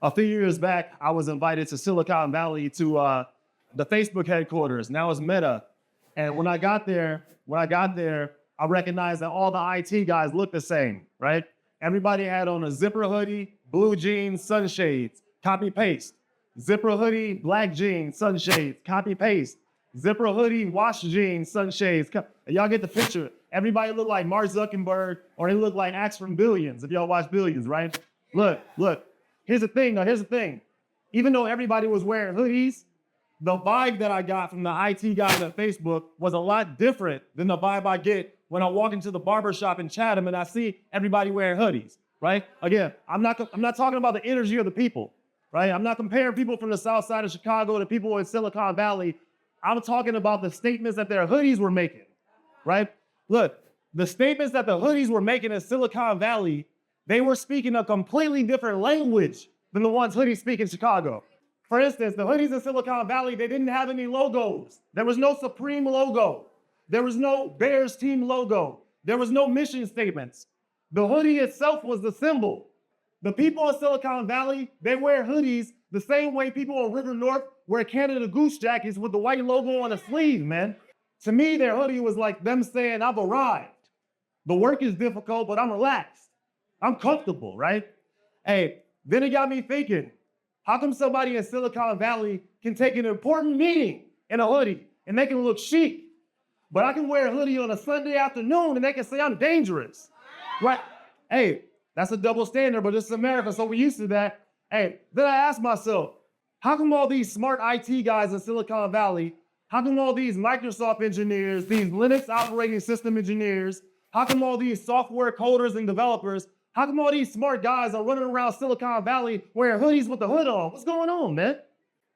A few years back, I was invited to Silicon Valley to the Facebook headquarters. Now it's Meta. And when I got there, I recognized that all the IT guys looked the same, right? Everybody had on a zipper hoodie, blue jeans, sunshades, copy paste. Zipper hoodie, black jeans, sunshades, copy paste. Zipper hoodie, wash jeans, sunshades. Y'all get the picture. Everybody looked like Mark Zuckerberg, or they look like Axe from Billions, if y'all watch Billions, right? Look. Here's the thing. Even though everybody was wearing hoodies, the vibe that I got from the IT guys at Facebook was a lot different than the vibe I get when I walk into the barbershop in Chatham and I see everybody wearing hoodies, right? Again, I'm not talking about the energy of the people, right? I'm not comparing people from the south side of Chicago to people in Silicon Valley. I'm talking about the statements that their hoodies were making, right? Look, the statements that the hoodies were making in Silicon Valley, they were speaking a completely different language than the ones hoodies speak in Chicago. For instance, the hoodies in Silicon Valley, they didn't have any logos. There was no Supreme logo. There was no Bears team logo. There was no mission statements. The hoodie itself was the symbol. The people in Silicon Valley, they wear hoodies the same way people in River North wear Canada Goose jackets with the white logo on the sleeve, man. To me, their hoodie was like them saying, I've arrived. The work is difficult, but I'm relaxed. I'm comfortable, right? Hey, then it got me thinking, how come somebody in Silicon Valley can take an important meeting in a hoodie and they can look chic, but I can wear a hoodie on a Sunday afternoon and they can say I'm dangerous, right? Hey, that's a double standard, but this is America, so we're used to that. Hey, then I asked myself, how come all these smart IT guys in Silicon Valley, how come all these Microsoft engineers, these Linux operating system engineers, how come all these software coders and developers, how come all these smart guys are running around Silicon Valley wearing hoodies with the hood on? What's going on, man?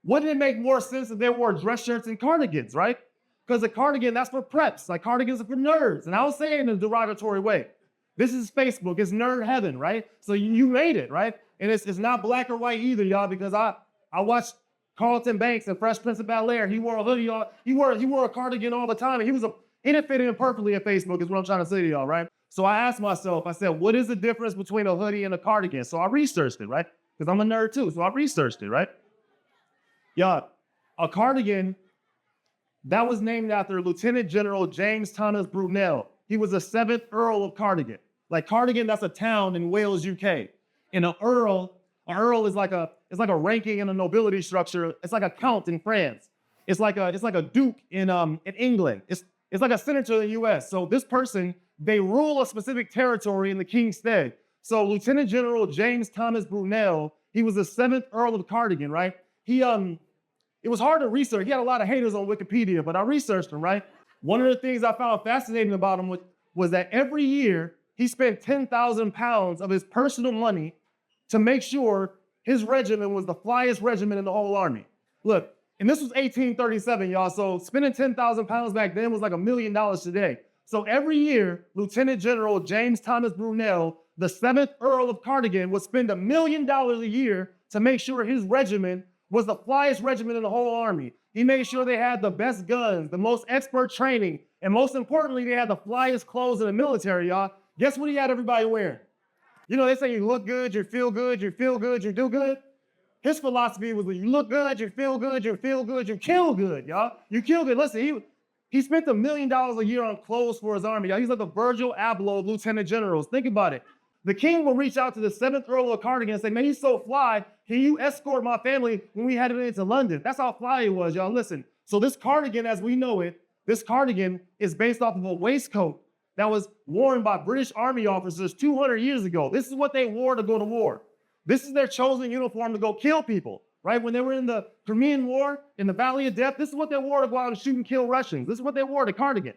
Wouldn't it make more sense if they wore dress shirts and cardigans, right? Because a cardigan, that's for preps. Like cardigans are for nerds. And I don't say it in a derogatory way. This is Facebook. It's nerd heaven, right? So you made it, right? And it's not black or white either, y'all, because I watched Carlton Banks and Fresh Prince of Bel-Air. He wore a hoodie on. He wore a cardigan all the time. And he didn't fit in perfectly at Facebook is what I'm trying to say to y'all, right? So I asked myself, I said, what is the difference between a hoodie and a cardigan? So I researched it, right? Because I'm a nerd too, so I researched it, right? Y'all, a cardigan, that was named after Lieutenant General James Thomas Brunel. He was the 7th Earl of Cardigan. Like Cardigan, that's a town in Wales, UK. And an earl is like a ranking in a nobility structure. It's like a count in France. It's like a duke in England. It's like a senator in the US. So this person, they rule a specific territory in the king's stead. So Lieutenant General James Thomas Brunel, he was the 7th Earl of Cardigan, right? It was hard to research. He had a lot of haters on Wikipedia, but I researched him, right? One of the things I found fascinating about him was that every year he spent 10,000 pounds of his personal money to make sure his regiment was the flyest regiment in the whole army. Look, and this was 1837, y'all, so spending 10,000 pounds back then was like $1 million today. So every year, Lieutenant General James Thomas Brunel, the 7th Earl of Cardigan, would spend $1 million a year to make sure his regiment was the flyest regiment in the whole army. He made sure they had the best guns, the most expert training, and most importantly, they had the flyest clothes in the military, y'all. Guess what he had everybody wearing? You know, they say you look good, you feel good, you feel good, you do good. His philosophy was you look good, you feel good, you feel good, you kill good, y'all. You kill good. Listen, he spent $1 million a year on clothes for his army, y'all. He's like the Virgil Abloh of lieutenant generals. Think about it. The king will reach out to the 7th Earl of Cardigan and say, man, he's so fly, can you escort my family when we headed into London? That's how fly he was, y'all. Listen, so this cardigan, as we know it, this cardigan is based off of a waistcoat that was worn by British Army officers 200 years ago. This is what they wore to go to war. This is their chosen uniform to go kill people, right? When they were in the Crimean War, in the Valley of Death, this is what they wore to go out and shoot and kill Russians. This is what they wore, the cardigan.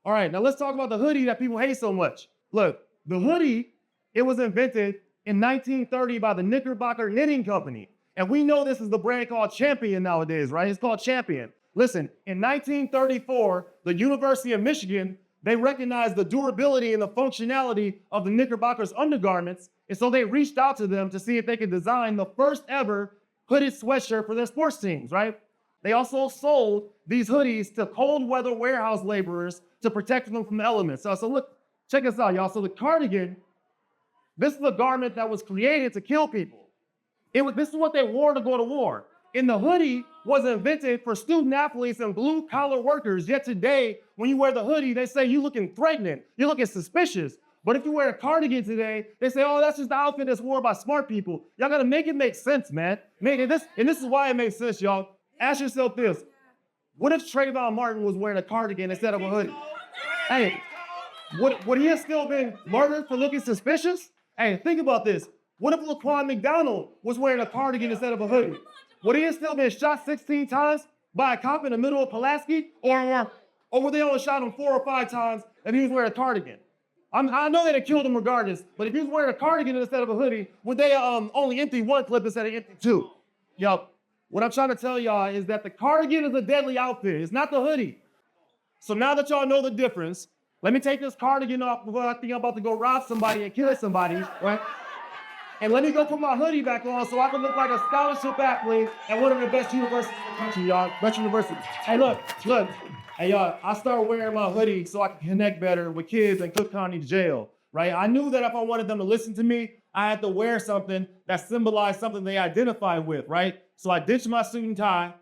All right, now let's talk about the hoodie that people hate so much. Look, the hoodie, it was invented in 1930 by the Knickerbocker Knitting Company. And we know this is the brand called Champion nowadays, right? It's called Champion. Listen, in 1934, the University of Michigan, they recognized the durability and the functionality of the Knickerbocker's undergarments, and so they reached out to them to see if they could design the first ever hooded sweatshirt for their sports teams, right? They also sold these hoodies to cold weather warehouse laborers to protect them from the elements. So look, check this out, y'all. So the cardigan, this is a garment that was created to kill people. This is what they wore to go to war. And the hoodie was invented for student athletes and blue collar workers. Yet today, when you wear the hoodie, they say you're looking threatening, you're looking suspicious. But if you wear a cardigan today, they say, oh, that's just the outfit that's worn by smart people. Y'all gotta make it make sense, man. And this is why it makes sense, y'all. Ask yourself this. What if Trayvon Martin was wearing a cardigan instead of a hoodie? Hey, would he have still been murdered for looking suspicious? Hey, think about this. What if Laquan McDonald was wearing a cardigan instead of a hoodie? Would he have still been shot 16 times by a cop in the middle of Pulaski? Or would they only shot him 4 or 5 times if he was wearing a cardigan? I know they'd have killed him regardless, but if he was wearing a cardigan instead of a hoodie, would they only empty 1 clip instead of empty 2? Yo, what I'm trying to tell y'all is that the cardigan is a deadly outfit. It's not the hoodie. So now that y'all know the difference, let me take this cardigan off before I think I'm about to go rob somebody and kill somebody, right? And let me go put my hoodie back on so I can look like a scholarship athlete at one of the best universities in the country, y'all. Best universities. Hey, look. Hey, y'all, I started wearing my hoodie so I can connect better with kids in Cook County Jail, right? I knew that if I wanted them to listen to me, I had to wear something that symbolized something they identify with, right? So I ditched my suit and tie.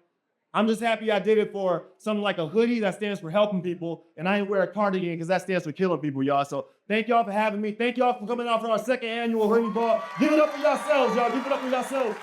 I'm just happy I did it for something like a hoodie that stands for helping people, and I ain't wear a cardigan because that stands for killing people, y'all. So thank y'all for having me. Thank y'all for coming out for our 2nd annual hoodie ball. Give it up for yourselves, y'all. Give it up for yourselves.